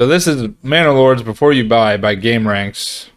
So this is Manor Lords Before You Buy by Game Ranks,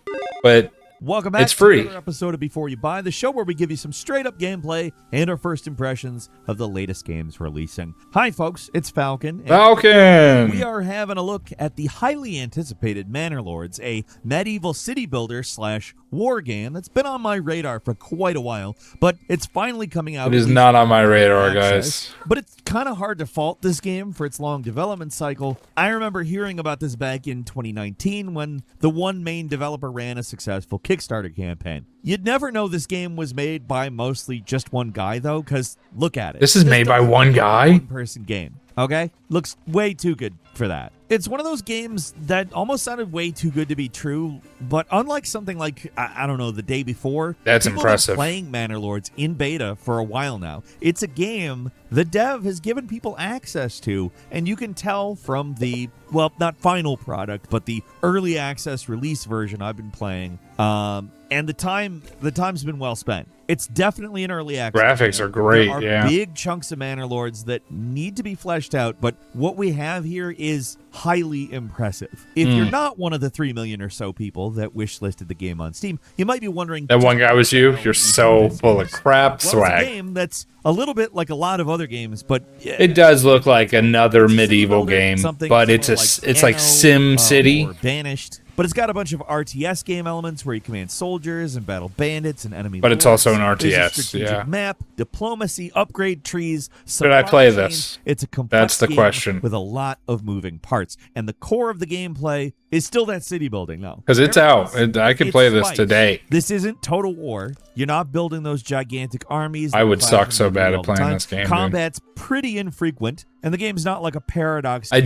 but Welcome back it's free. to another episode of Before You Buy, the show where we give you some straight-up gameplay and our first impressions of the latest games releasing. Hi, folks. It's Falcon. And Falcon! we are having a look at the highly anticipated Manor Lords, a medieval city builder / war game that's been on my radar for quite a while, but it's finally coming out. It is not on my radar, guys. But it's kind of hard to fault this game for its long development cycle. I remember hearing about this back in 2019 when the one main developer ran a successful Kickstarter campaign. You'd never know this game was made by mostly just one guy, though, because look at it. This is made by one guy? One-person game, okay? Looks way too good for that. It's one of those games that almost sounded way too good to be true, but unlike something like, I don't know, The Day Before, That's people impressive. have been playing Manor Lords in beta for a while now. It's a game the dev has given people access to, and you can tell from the, well, not final product, but the early access release version I've been playing, and the time's been well spent. It's definitely an early access. Graphics are great, there are yeah. big chunks of Manor Lords that need to be fleshed out, but what we have here is highly impressive. If you're not one of the 3 million or so people that wishlisted the game on Steam, you might be wondering... That one guy was you? You're so full of crap swag. It's a game that's a little bit like a lot of other games, but... It does look like another medieval game, something but it's like Sim City. Or Banished. But it's got a bunch of RTS game elements where you command soldiers and battle bandits and enemy But it's lords. also an There's a RTS, strategic yeah. map, diplomacy, upgrade trees. Should I play supply chain. this? It's a complex That's the game question. with a lot of moving parts. And the core of the gameplay is still that city building, though. Because it's out. I can play this Spice. today. This isn't Total War. You're not building those gigantic armies. I would that suck so all bad the at playing time. this game, dude. Combat's pretty infrequent, and the game's not like a paradox. I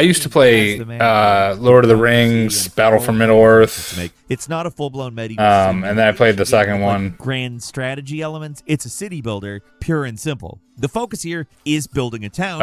used to play Lord of the Rings, Battle for Middle-earth, It's not a full-blown medieval and then I played the second one. Grand strategy elements. It's a city builder, pure and simple. The focus here is building a town.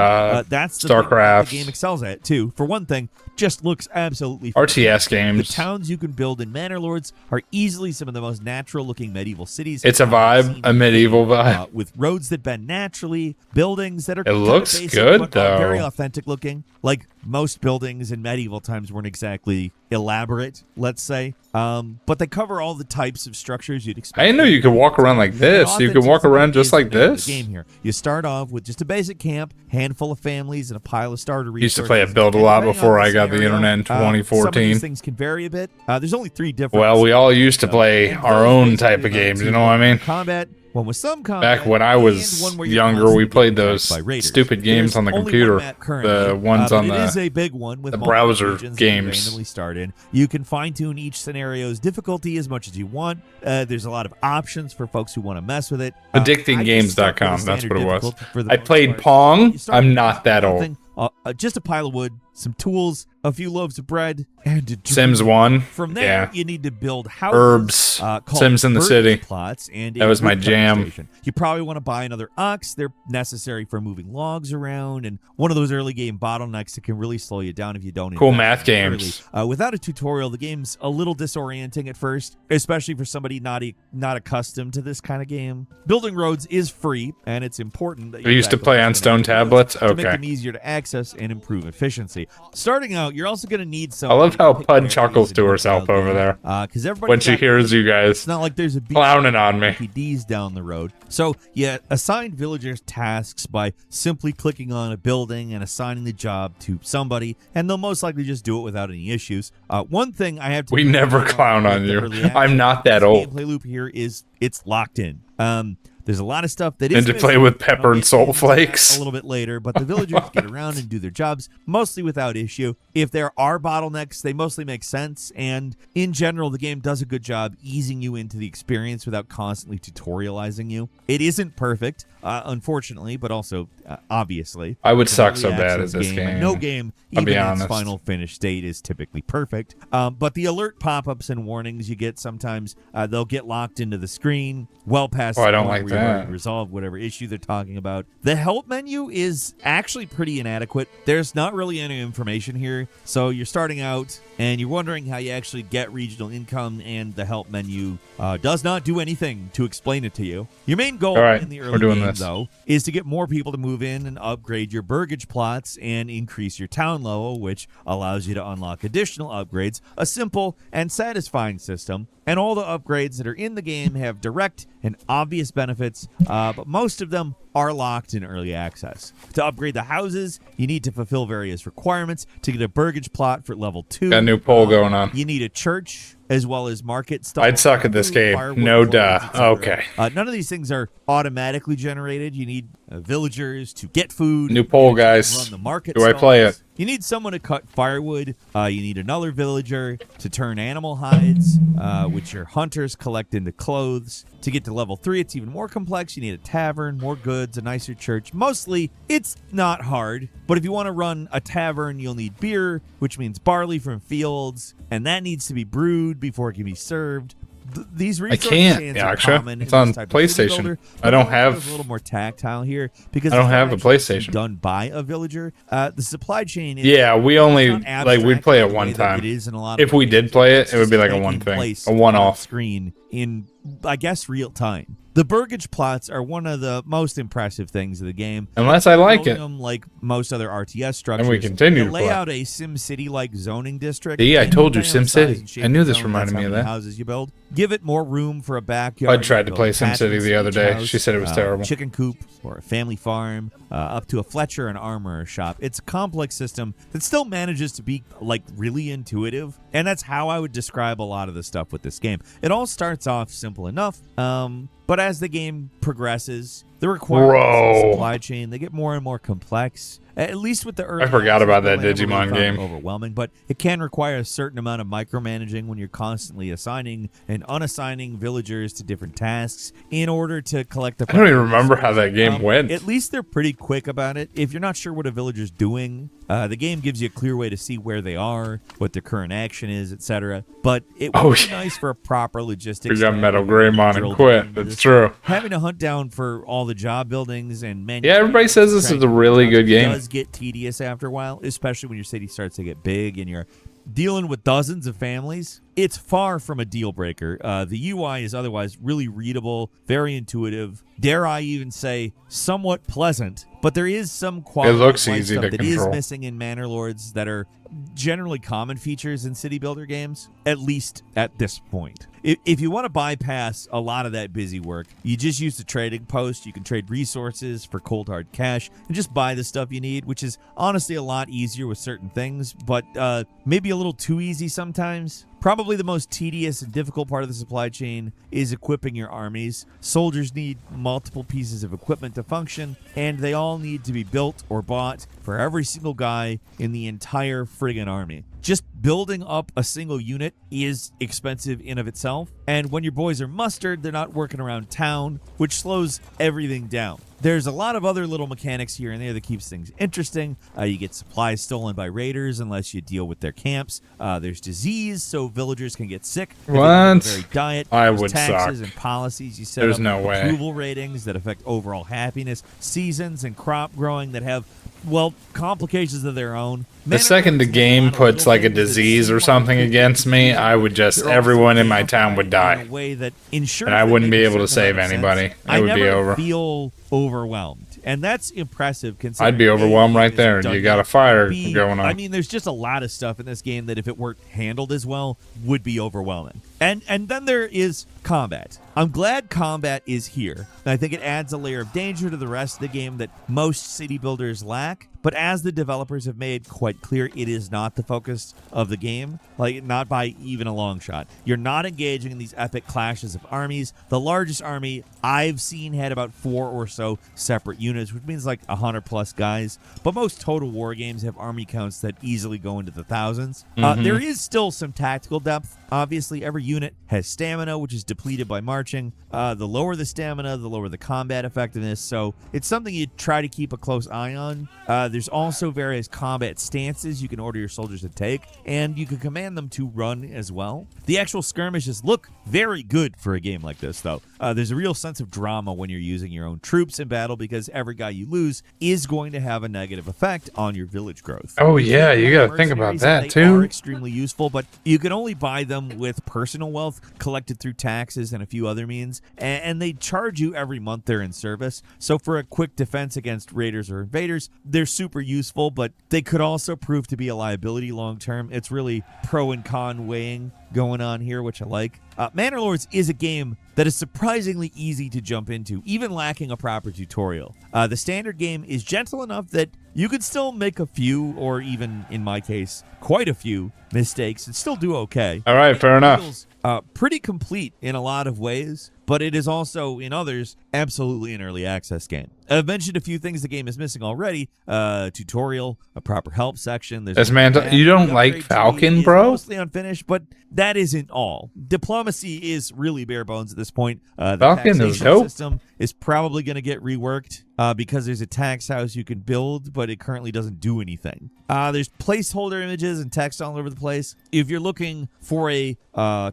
That's the StarCraft. thing the game excels at, too. For one thing, just looks absolutely RTS The games. towns you can build in Manor Lords are easily some of the most natural-looking medieval cities. It's a vibe, a medieval vibe. With roads that bend naturally, buildings that are It looks basic, good, but are very though. authentic looking. Like most buildings in medieval times weren't exactly elaborate, let's say. But they cover all the types of structures you'd expect. I didn't know you could walk around like this. You can walk around just like this. Game here. You start off with just a basic camp, handful of families, and a pile of starter resources. Used to play a build a lot Depending before on I got the scenario, internet in some of 2014. these things can vary a bit. There's only 3 different. Well, we all used to play And our those own basically type of amount games, to you know what I mean? Combat. One with some combat. Back when I was and one where you're younger, we constantly played being those attacked by raiders. stupid games There's on the only computer. one map currently, The ones but on it the is a big one with multiple browser regions that you games. randomly start in. You can fine-tune each scenario's difficulty as much as you want. There's a lot of options for folks who want to mess with it. Addictinggames.com, that's what it was. I I played Pong. I'm not that old. Just a pile of wood, some tools, a few loaves of bread, and a dream. Sims 1. From there, Yeah. you need to build houses, Herbs. called Sims in the birch city. plots, and That a was my woodcutting jam. station. You probably want to buy another ox. They're necessary for moving logs around, and one of those early game bottlenecks that can really slow you down if you don't. Cool invest math games. early. Without a tutorial, the game's a little disorienting at first, especially for somebody not accustomed to this kind of game. Building roads is free, and it's important that We used to play on stone tablets? to make Okay. them easier to access and improve efficiency. Starting out, you're also going to need some. I love how pick Pud priorities chuckles in to your herself child over game. there. Because everybody When she hears you guys it's not like there's a beat clowning on me. PDs down the road. So you assign villagers tasks by simply clicking on a building and assigning the job to somebody, and they'll most likely just do it without any issues. One thing I have to We never clown on with the you. early I'm not that access old. Gameplay loop here is it's locked in. There's a lot of stuff that is And to play missing. with pepper I'll and get salt into that flakes. a little bit later, but the villagers get around and do their jobs mostly without issue. If there are bottlenecks, they mostly make sense, and in general, the game does a good job easing you into the experience without constantly tutorializing you. It isn't perfect, unfortunately, but also obviously. I would It's an suck early so bad access at this game. No game, I'll even be in its honest. final finished state, is typically perfect. But the alert pop-ups and warnings you get sometimes, they'll get locked into the screen well past Oh, I the don't point like where that. Resolve whatever issue they're talking about. The help menu is actually pretty inadequate. There's not really any information here. So you're starting out and you're wondering how you actually get regional income, and the help menu does not do anything to explain it to you. Your main goal in the early game, though, is to get more people to move in and upgrade your burgage plots and increase your town level, which allows you to unlock additional upgrades. A simple and satisfying system. And all the upgrades that are in the game have direct and obvious benefits, but most of them are locked in early access. To upgrade the houses, you need to fulfill various requirements. To get a burgage plot for level 2, got a new poll going on. You need a church as well as market stuff. I'd suck at this game. No duh. Okay. None of these things are automatically generated. You need villagers to get food. New poll, guys. Run the market Do I play it? You need someone to cut firewood. You need another villager to turn animal hides, which your hunters collect into clothes. To get to level 3, it's even more complex. You need a tavern, more goods, a nicer church. Mostly, it's not hard. But if you want to run a tavern, you'll need beer, which means barley from fields, and that needs to be brewed before it can be served. These resource chains are common. It's on PlayStation. I don't have. It's a little more tactile here because I don't have a PlayStation. Done by a villager. The supply chain. We only we'd play it one time. If we did play it, it would be like a one thing, a one-off screen in, I guess, real time. The burgage plots are one of the most impressive things of the game. Unless I like it. Them like most other RTS structures. And we continue to lay out a SimCity-like zoning district. I told you, SimCity. I knew this reminded me of that. Houses you build. Give it more room for a backyard. I tried to play SimCity the other day. She said it was terrible. Chicken coop or a family farm, up to a Fletcher and armorer shop. It's a complex system that still manages to be like really intuitive, and that's how I would describe a lot of the stuff with this game. It all starts off simple enough, but as the game progresses, the requirements of the supply chain, they get more and more complex. At least with the early, I forgot about that Digimon game. Overwhelming, but it can require a certain amount of micromanaging when you're constantly assigning and unassigning villagers to different tasks in order to collect the. I don't even remember how that game went. At least they're pretty quick about it. If you're not sure what a villager's doing, the game gives you a clear way to see where they are, what their current action is, etc. But it would be nice for a proper logistics. We got Metal Greymon and quit. That's true. Having to hunt down for all the job buildings and everybody says this is a really good game. Does get tedious after a while, especially when your city starts to get big and you're dealing with dozens of families. It's far from a deal breaker. The UI is otherwise really readable, very intuitive, dare I even say somewhat pleasant, but there is some quality it looks easy to that control. Is missing in Manor Lords that are generally common features in city builder games, at least at this point. If you want to bypass a lot of that busy work, you just use the trading post. You can trade resources for cold hard cash and just buy the stuff you need, which is honestly a lot easier with certain things, but maybe a little too easy sometimes. Probably the most tedious and difficult part of the supply chain is equipping your armies. Soldiers need multiple pieces of equipment to function, and they all need to be built or bought for every single guy in the entire friggin' army. Just building up a single unit is expensive in of itself, and when your boys are mustered, they're not working around town, which slows everything down. There's a lot of other little mechanics here and there that keeps things interesting. You get supplies stolen by raiders unless you deal with their camps. There's disease, so villagers can get sick. What? Very diet. I would taxes suck. And policies you set There's up. no way. Approval ratings that affect overall happiness. Seasons and crop growing that have, well, complications of their own. The second the game puts like a disease or something against me, I would just, everyone in my town would die. And I wouldn't be able to save anybody. It would be over. I feel overwhelmed. And that's impressive. I'd be overwhelmed right there. You got a fire going on. I mean, there's just a lot of stuff in this game that if it weren't handled as well, would be overwhelming. And then there is combat. I'm glad combat is here. I think it adds a layer of danger to the rest of the game that most city builders lack. But as the developers have made quite clear, it is not the focus of the game, like not by even a long shot. You're not engaging in these epic clashes of armies. The largest army I've seen had about 4 or so separate units, which means like 100 plus guys. But most Total War games have army counts that easily go into the thousands. There is still some tactical depth. Obviously, every unit has stamina, which is depleted by marching. The lower the stamina, the lower the combat effectiveness. So it's something you try to keep a close eye on. There's also various combat stances you can order your soldiers to take, and you can command them to run as well. The actual skirmishes look very good for a game like this, though. There's a real sense of drama when you're using your own troops in battle, because every guy you lose is going to have a negative effect on your village growth. Oh yeah, you gotta think about that They are too. extremely useful, but you can only buy them with personal wealth collected through taxes and a few other means, and they charge you every month they're in service. So for a quick defense against raiders or invaders, they're super useful, but they could also prove to be a liability long term. It's really pro and con weighing going on here, which I like. Manor Lords is a game that is surprisingly easy to jump into, even lacking a proper tutorial. The standard game is gentle enough that you could still make a few, or even, in my case, quite a few mistakes and still do okay. All right, fair enough. Feels, pretty complete in a lot of ways, but it is also, in others, absolutely an early access game. I've mentioned a few things the game is missing already. Tutorial, a proper help section. There's You don't like Falcon, bro? Mostly unfinished, but that isn't all. Diplomacy is really bare bones at this point. The Falcon is taxation dope. system is probably going to get reworked because there's a tax house you can build, but it currently doesn't do anything. There's placeholder images and text all over the place. If you're looking for a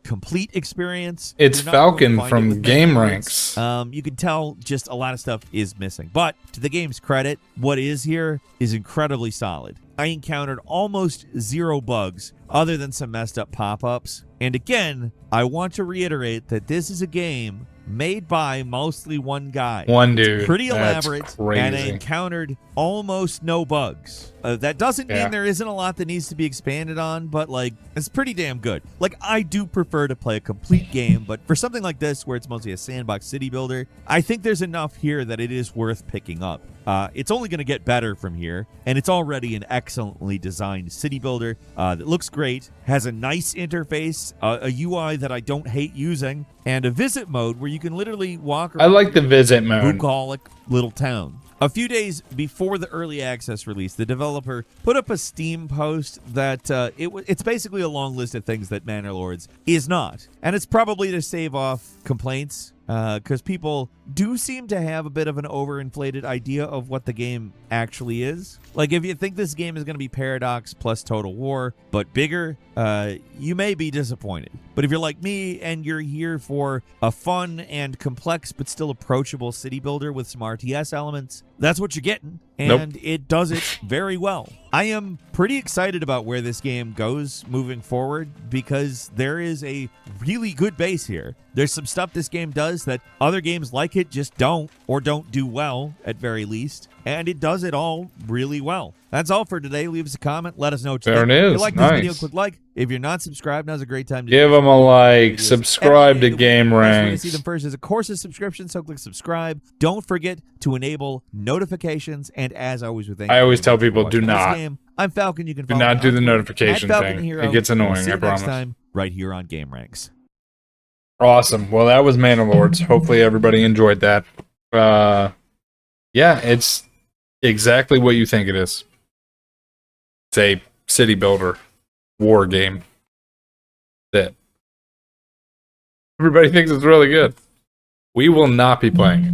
complete experience, It's you're not going to Falcon find it from with Game Manor Ranks. Lords. You can tell just a lot of stuff is missing. But to the game's credit, what is here is incredibly solid. I encountered almost zero bugs other than some messed up pop-ups. And again, I want to reiterate that this is a game made by mostly one guy. One It's dude. pretty That's elaborate, crazy. and I encountered almost no bugs. That doesn't mean there isn't a lot that needs to be expanded on, but like, it's pretty damn good. Like, I do prefer to play a complete game, but for something like this where it's mostly a sandbox city builder, I think there's enough here that it is worth picking up. It's only going to get better from here, and it's already an excellently designed city builder that looks great, has a nice interface, a UI that I don't hate using, and a visit mode where you can literally walk around. I like the visit mode. Bucolic little town. A few days before the early access release, the developer put up a Steam post that it's basically a long list of things that Manor Lords is not. And it's probably to save off complaints, because people do seem to have a bit of an overinflated idea of what the game actually is. Like, if you think this game is going to be Paradox plus Total War, but bigger, you may be disappointed. But if you're like me and you're here for a fun and complex but still approachable city builder with some RTS elements, that's what you're getting. And it does it very well. I am pretty excited about where this game goes moving forward because there is a really good base here. There's some stuff this game does that other games like it just don't, or don't do well at very least. And it does it all really well. That's all for today. Leave us a comment. Let us know what you think. There it is. If you like Nice. this video, click like. If you're not subscribed, now's a great time to Give them a like. Subscribe to Game Ranks. Ranks. See them first as a courses subscription, so click subscribe. Don't forget to enable notifications. And as always with I always tell people, do not. Game, I'm Falcon. You can Do follow not me do on the Twitter notification at Falcon thing. Hero. It gets We'll annoying, see I you promise. next time, right here on Game Ranks. Awesome. Well, that was Manor Lords. Hopefully everybody enjoyed that. Yeah, it's exactly what you think it is. It's a city builder war game. That's it. Everybody thinks it's really good. We will not be playing it.